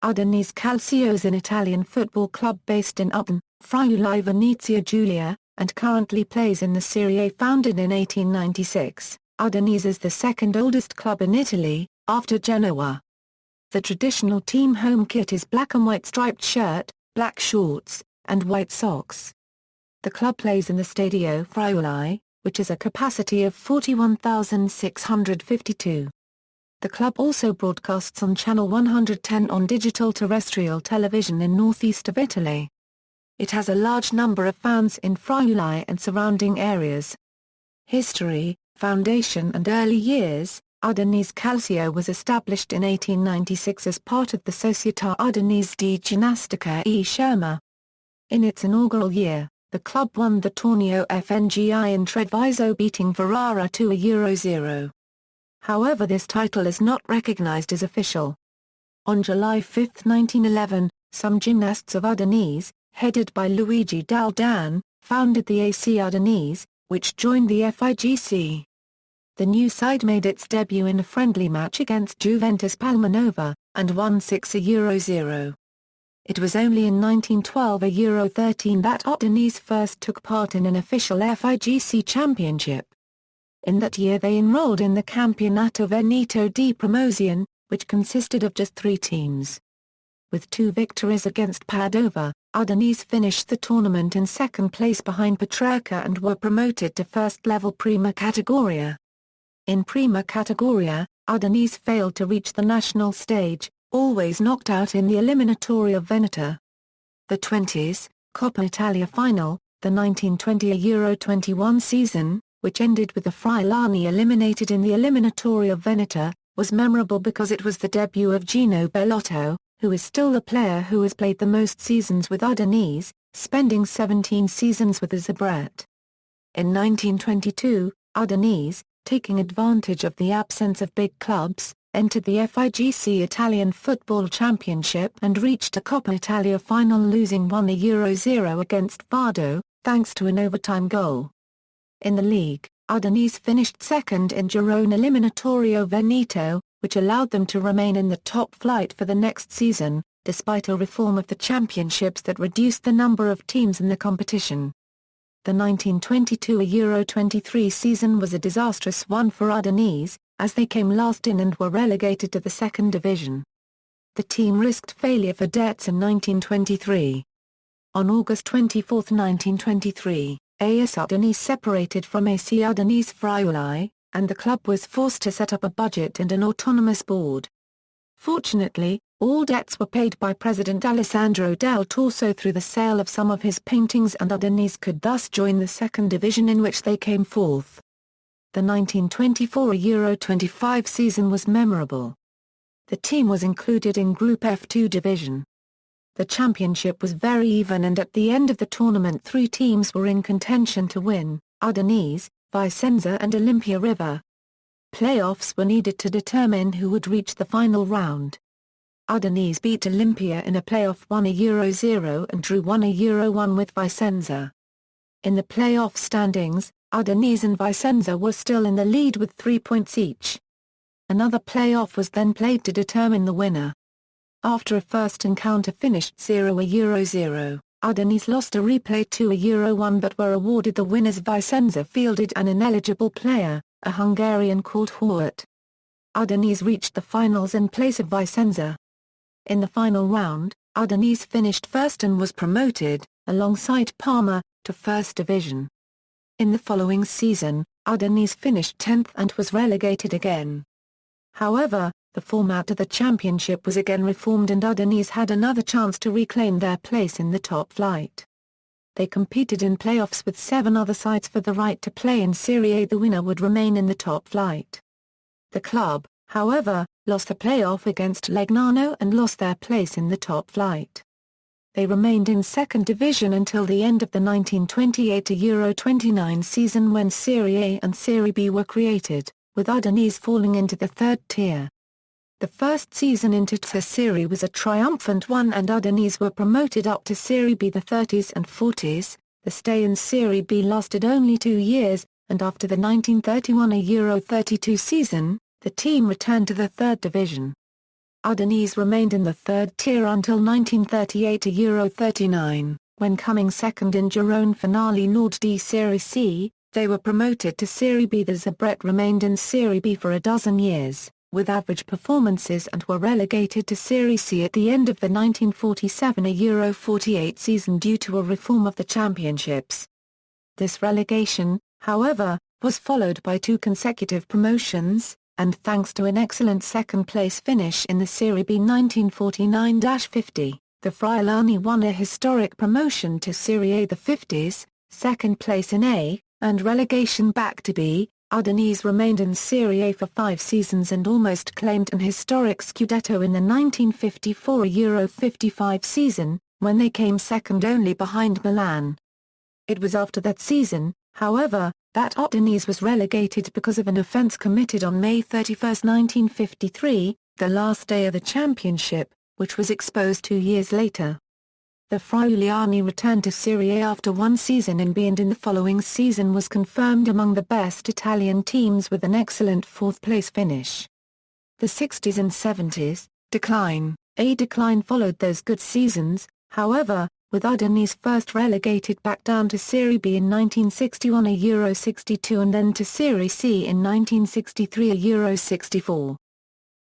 Udinese Calcio is an Italian football club based in Udine, Friuli-Venezia Giulia, and currently plays in the Serie A. Founded in 1896, Udinese is the second oldest club in Italy, after Genoa. The traditional team home kit is black and white striped shirt, black shorts, and white socks. The club plays in the Stadio Friuli, which is a capacity of 41,652. The club also broadcasts on Channel 110 on digital terrestrial television in northeast of Italy. It has a large number of fans in Friuli and surrounding areas. History, foundation and early years. Udinese Calcio was established in 1896 as part of the Società Udinese di Ginnastica e Scherma. In its inaugural year, the club won the Torneo FNGI in Treviso, beating Ferrara 2-0. However, this title is not recognized as official. On July 5, 1911, some gymnasts of Udinese, headed by Luigi Daldan, founded the AC Udinese, which joined the FIGC. The new side made its debut in a friendly match against Juventus Palmanova, and won 6-0. It was only in 1912-13 that Udinese first took part in an official FIGC championship. In that year they enrolled in the Campionato Veneto di Promozione, which consisted of just 3 teams. With 2 victories against Padova, Udinese finished the tournament in second place behind Petrarca and were promoted to first-level Prima Categoria. In Prima Categoria, Udinese failed to reach the national stage, always knocked out in the eliminatory of Veneta. The 20s, Coppa Italia final, the 1920 Euro 21 season, which ended with the Friulani eliminated in the eliminatory of Veneta, was memorable because it was the debut of Gino Bellotto, who is still the player who has played the most seasons with Udinese, spending 17 seasons with the Zabret. In 1922, Udinese, taking advantage of the absence of big clubs, entered the FIGC Italian Football Championship and reached a Coppa Italia final, losing 1-0 against Vado, thanks to an overtime goal. In the league, Udinese finished second in Girone Eliminatorio Veneto, which allowed them to remain in the top flight for the next season, despite a reform of the championships that reduced the number of teams in the competition. The 1922 Euro 23 season was a disastrous one for Udinese, as they came last in and were relegated to the second division. The team risked failure for debts in 1923. On August 24, 1923, AS Udinese separated from AC Udinese Friuli, and the club was forced to set up a budget and an autonomous board. Fortunately, all debts were paid by President Alessandro Del Torso through the sale of some of his paintings, and Udinese could thus join the second division, in which they came fourth. The 1924 Euro 25 season was memorable. The team was included in Group F2 division. The championship was very even, and at the end of the tournament 3 teams were in contention to win: Udinese, Vicenza and Olimpia River. Playoffs were needed to determine who would reach the final round. Udinese beat Olimpia in a playoff 1-0 and drew 1-1 with Vicenza. In the playoff standings, Udinese and Vicenza were still in the lead with 3 points each. Another playoff was then played to determine the winner. After a first encounter finished 0-0, Udinese lost a replay 2-1 but were awarded the winners. Vicenza fielded an ineligible player, a Hungarian called Hort. Udinese reached the finals in place of Vicenza. In the final round, Udinese finished first and was promoted, alongside Parma, to First Division. In the following season, Udinese finished 10th and was relegated again. However, the format of the championship was again reformed and Udinese had another chance to reclaim their place in the top flight. They competed in playoffs with 7 other sides for the right to play in Serie A. The winner would remain in the top flight. The club, however, lost the playoff against Legnano and lost their place in the top flight. They remained in second division until the end of the 1928 Euro 29 season, when Serie A and Serie B were created, with Udinese falling into the third tier. The first season into the Serie was a triumphant one and Udinese were promoted up to Serie B. The 30s and 40s, the stay in Serie B lasted only 2 years, and after the 1931 Euro 32 season, the team returned to the third division. Udinese remained in the third tier until 1938 to Euro 39, when coming second in Girone Finale Nord di Serie C, they were promoted to Serie B. The Zabret remained in Serie B for a dozen years, with average performances, and were relegated to Serie C at the end of the 1947 Euro 48 season due to a reform of the championships. This relegation, however, was followed by 2 consecutive promotions, and thanks to an excellent second-place finish in the Serie B 1949-50, the Friuli won a historic promotion to Serie A the 50s, second place in A, and relegation back to B. Udinese remained in Serie A for 5 seasons and almost claimed an historic Scudetto in the 1954 Euro 55 season, when they came second only behind Milan. It was after that season, however, that Udinese was relegated because of an offence committed on May 31, 1953, the last day of the championship, which was exposed 2 years later. The Friuli returned to Serie A after 1 season in B, and in the following season was confirmed among the best Italian teams with an excellent 4th-place finish. The 60s and 70s, A decline followed those good seasons, however, with Udinese first relegated back down to Serie B in 1961 Euro 62 and then to Serie C in 1963 Euro 64.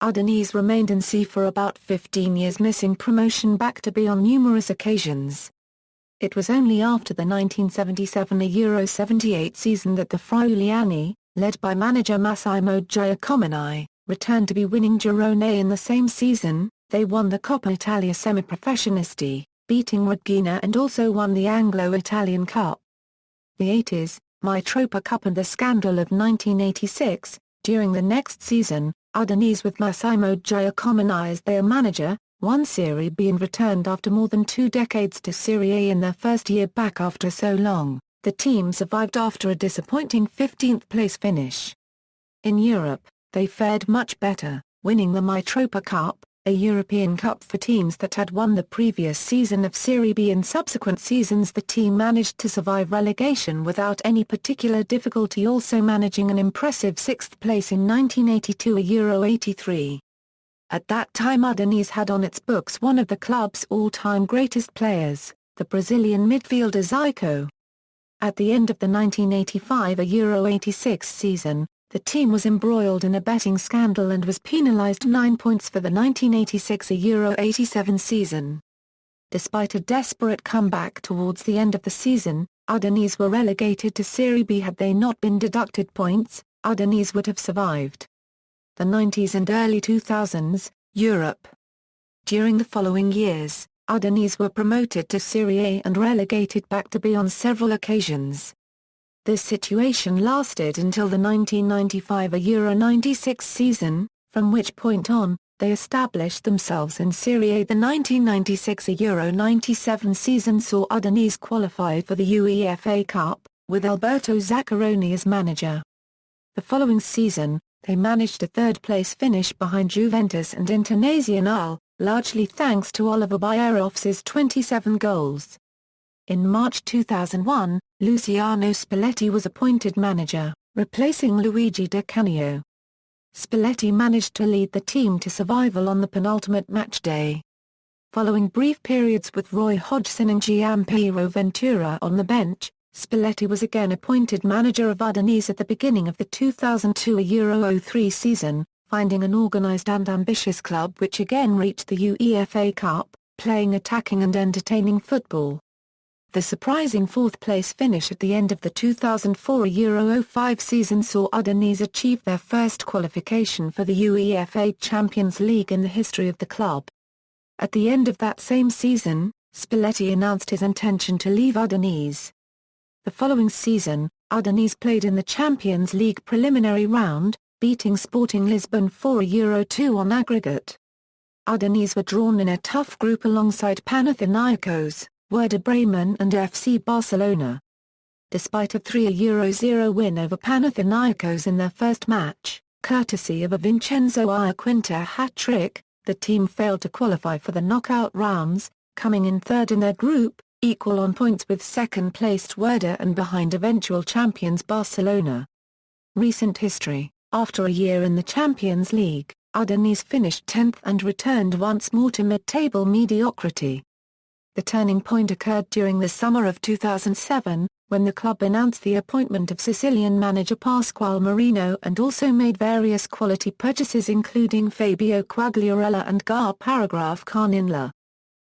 Udinese remained in C for about 15 years, missing promotion back to B on numerous occasions. It was only after the 1977 Euro 78 season that the Friuli, led by manager Massimo Giacomini, returned to be winning Girone A. In the same season, they won the Coppa Italia Semiprofessionisti, beating Regina, and also won the Anglo-Italian Cup. The 80s, Mitropa Cup and the scandal of 1986. During the next season, Udinese, with Massimo Giacomini as their manager, won Serie B and returned after more than 2 decades to Serie A in their first year back after so long. The team survived after a disappointing 15th-place finish. In Europe, they fared much better, winning the Mitropa Cup, a European cup for teams that had won the previous season of Serie B. In subsequent seasons the team managed to survive relegation without any particular difficulty, also managing an impressive 6th place in 1982 Euro 83. At that time Udinese had on its books one of the club's all-time greatest players, the Brazilian midfielder Zico. At the end of the 1985 Euro 86 season, the team was embroiled in a betting scandal and was penalised 9 points for the 1986 Euro 87 season. Despite a desperate comeback towards the end of the season, Udinese were relegated to Serie B. Had they not been deducted points, Udinese would have survived. The 90s and early 2000s, Europe. During the following years, Udinese were promoted to Serie A and relegated back to B on several occasions. This situation lasted until the 1995 Euro 96 season, from which point on, they established themselves in Serie A. The 1996 Euro 97 season saw Udinese qualify for the UEFA Cup, with Alberto Zaccheroni as manager. The following season, they managed a 3rd-place finish behind Juventus and Internazionale, largely thanks to Oliver Bierhoff's 27 goals. In March 2001, Luciano Spalletti was appointed manager, replacing Luigi Di Canio. Spalletti managed to lead the team to survival on the penultimate match day. Following brief periods with Roy Hodgson and Gianpiero Ventura on the bench, Spalletti was again appointed manager of Udinese at the beginning of the 2002 Euro 03 season, finding an organised and ambitious club which again reached the UEFA Cup, playing attacking and entertaining football. The surprising 4th-place finish at the end of the 2004 Euro 05 season saw Udinese achieve their first qualification for the UEFA Champions League in the history of the club. At the end of that same season, Spalletti announced his intention to leave Udinese. The following season, Udinese played in the Champions League preliminary round, beating Sporting Lisbon 4 Euro 2 on aggregate. Udinese were drawn in a tough group alongside Panathinaikos, Werder Bremen and FC Barcelona. Despite a 3-0 win over Panathinaikos in their first match, courtesy of a Vincenzo Iaquinta hat-trick, the team failed to qualify for the knockout rounds, coming in 3rd in their group, equal on points with second-placed Werder and behind eventual champions Barcelona. Recent history: after a year in the Champions League, Udinese finished 10th and returned once more to mid-table mediocrity. The turning point occurred during the summer of 2007, when the club announced the appointment of Sicilian manager Pasquale Marino and also made various quality purchases including Fabio Quagliarella and Gar Paragraph Carninla.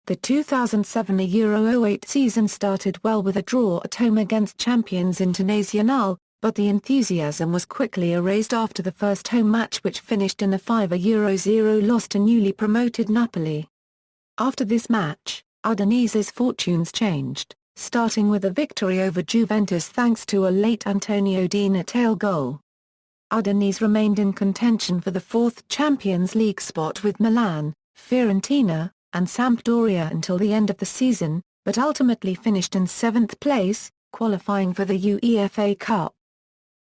The 2007-08 season started well with a draw at home against champions Internazionale, but the enthusiasm was quickly erased after the first home match which finished in a 5-0 loss to newly promoted Napoli. After this match, Udinese's fortunes changed, starting with a victory over Juventus thanks to a late Antonio Di Natale goal. Udinese remained in contention for the fourth Champions League spot with Milan, Fiorentina, and Sampdoria until the end of the season, but ultimately finished in 7th place, qualifying for the UEFA Cup.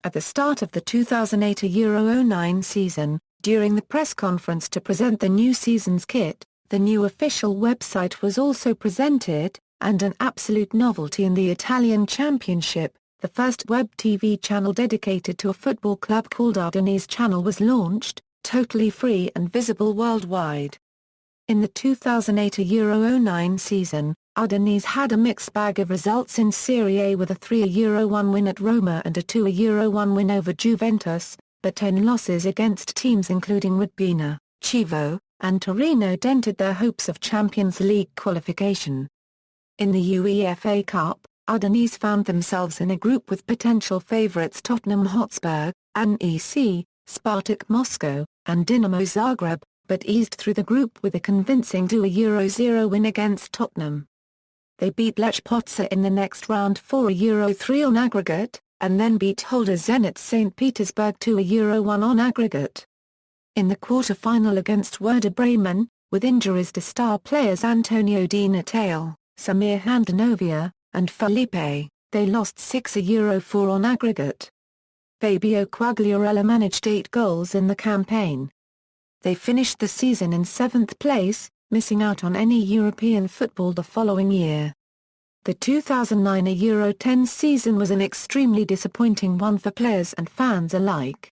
At the start of the 2008-09 season, during the press conference to present the new season's kit, the new official website was also presented, and an absolute novelty in the Italian Championship, the first web TV channel dedicated to a football club called Udinese Channel was launched, totally free and visible worldwide. In the 2008-09 season, Udinese had a mixed bag of results in Serie A with a 3-1 win at Roma and a 2-1 win over Juventus, but 10 losses against teams including Udine, Chievo, and Torino dented their hopes of Champions League qualification. In the UEFA Cup, Udinese found themselves in a group with potential favourites Tottenham Hotspur, NEC, Spartak Moscow, and Dinamo Zagreb, but eased through the group with a convincing 2-0 win against Tottenham. They beat Lech Poznan in the next round 4-3 on aggregate, and then beat holder Zenit St. Petersburg 2-1 on aggregate. In the quarter-final against Werder Bremen, with injuries to star players Antonio Di Natale, Samir Handanovic, and Felipe, they lost 6-4 on aggregate. Fabio Quagliarella managed 8 goals in the campaign. They finished the season in 7th place, missing out on any European football the following year. The 2009-10 season was an extremely disappointing one for players and fans alike.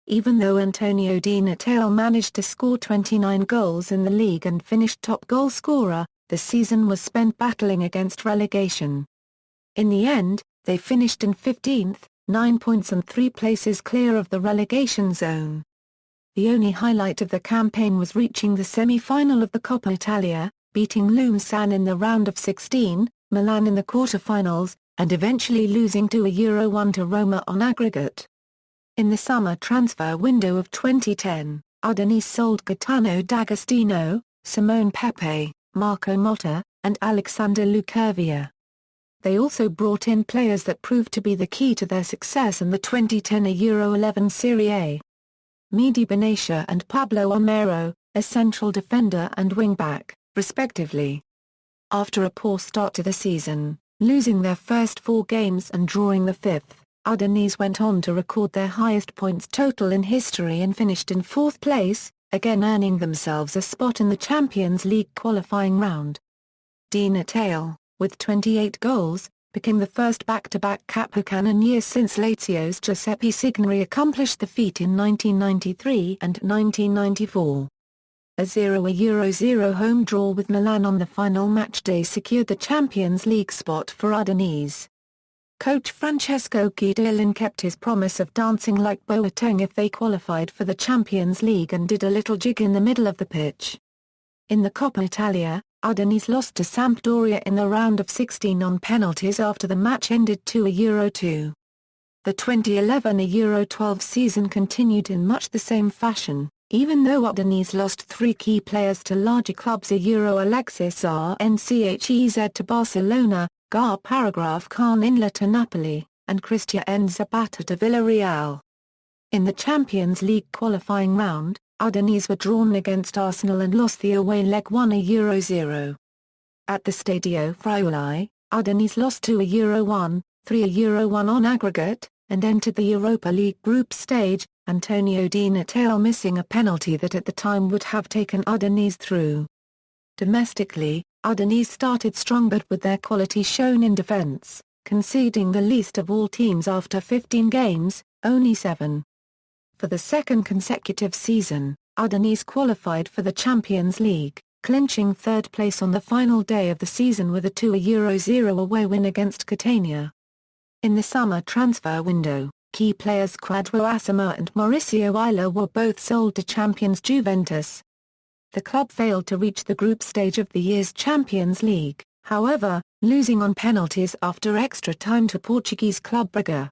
Even though Antonio Di Natale managed to score 29 goals in the league and finished top goal scorer, the season was spent battling against relegation. In the end, they finished in 15th, 9 points and 3 places clear of the relegation zone. The only highlight of the campaign was reaching the semi-final of the Coppa Italia, beating Lunsan in the round of 16, Milan in the quarter-finals, and eventually losing 2-1 to Roma on aggregate. In the summer transfer window of 2010, Udinese sold Gaetano D'Agostino, Simone Pepe, Marco Motta, and Alexander Lukavia. They also brought in players that proved to be the key to their success in the 2010-11 Serie A. Mehdi Benatia and Pablo Amaro, a central defender and wing-back, respectively. After a poor start to the season, losing their first 4 games and drawing the 5th, Udinese went on to record their highest points total in history and finished in 4th place, again earning themselves a spot in the Champions League qualifying round. Di Natale, with 28 goals, became the first back-to-back Capocannoniere year since Lazio's Giuseppe Signori accomplished the feat in 1993 and 1994. A 0-0 home draw with Milan on the final matchday secured the Champions League spot for Udinese. Coach Francesco Guidolin kept his promise of dancing like Boateng if they qualified for the Champions League and did a little jig in the middle of the pitch. In the Coppa Italia, Udinese lost to Sampdoria in the round of 16 on penalties after the match ended 2-2. The 2011-12 season continued in much the same fashion, even though Udinese lost 3 key players to larger clubs Alexis Rnchez to Barcelona, Gar Paragraph Carninla to Napoli, and Cristian Zapata to Villarreal. In the Champions League qualifying round, Udinese were drawn against Arsenal and lost the away leg 1-0. At the Stadio Friuli, Udinese lost 2-1, 3-1 on aggregate, and entered the Europa League group stage, Antonio Di Natale missing a penalty that at the time would have taken Udinese through. Domestically, Udinese started strong but with their quality shown in defence, conceding the least of all teams after 15 games, only 7. For the second consecutive season, Udinese qualified for the Champions League, clinching third place on the final day of the season with a 2-0 away win against Catania. In the summer transfer window, key players Kwadwo Asama and Mauricio Isla were both sold to champions Juventus. The club failed to reach the group stage of the year's Champions League, however, losing on penalties after extra time to Portuguese club Braga.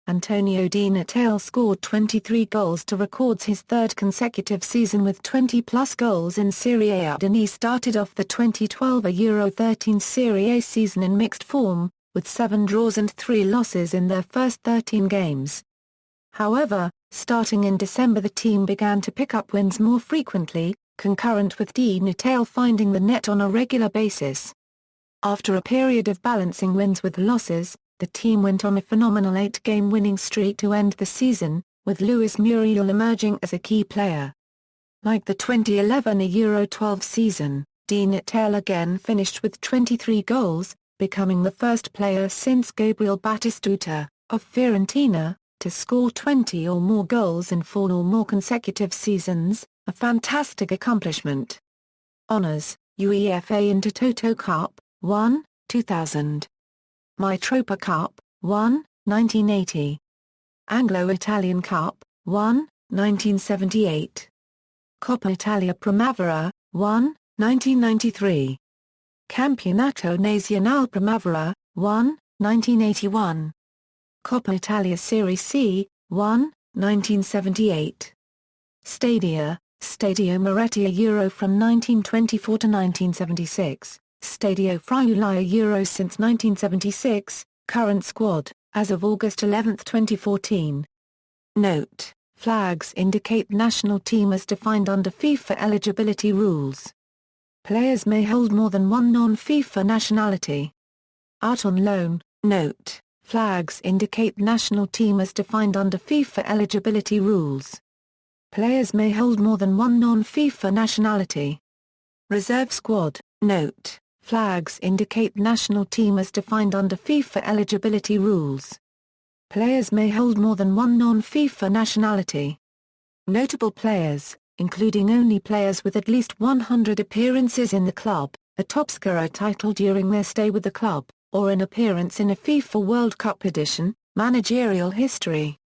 Antonio Di Natale scored 23 goals to record his third consecutive season with 20-plus goals in Serie A. Udinese started off the 2012-13 Serie A season in mixed form, with 7 draws and 3 losses in their first 13 games. However, starting in December the team began to pick up wins more frequently, concurrent with Di Natale finding the net on a regular basis. After a period of balancing wins with losses, the team went on a phenomenal 8-game winning streak to end the season, with Luis Muriel emerging as a key player. Like the 2011-12 season, Di Natale again finished with 23 goals, becoming the first player since Gabriel Batistuta, of Fiorentina, to score 20 or more goals in 4 or more consecutive seasons, a fantastic accomplishment. Honours: UEFA Intertoto Cup, 1, 2000. Mitropa Cup, 1, 1980. Anglo-Italian Cup, 1, 1978. Coppa Italia Primavera, 1, 1993. Campionato Nazionale Primavera, 1, 1981. Coppa Italia Serie C, 1, 1978. Stadio Moretti Euro from 1924 to 1976. Stadio Friuli Euro since 1976, current squad, as of August 11, 2014. Note: flags indicate national team as defined under FIFA eligibility rules. Players may hold more than one non-FIFA nationality. Out on loan. Note: flags indicate national team as defined under FIFA eligibility rules. Players may hold more than one non-FIFA nationality. Reserve squad. Note: flags indicate national team as defined under FIFA eligibility rules. Players may hold more than one non-FIFA nationality. Notable players, including only players with at least 100 appearances in the club, a topscorer title during their stay with the club, or an appearance in a FIFA World Cup edition. Managerial history.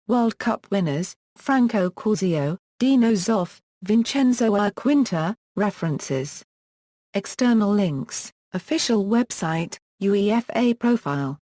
World Cup winners: Franco Corsio, Dino Zoff, Vincenzo Quinta. References. External links: official website, UEFA profile.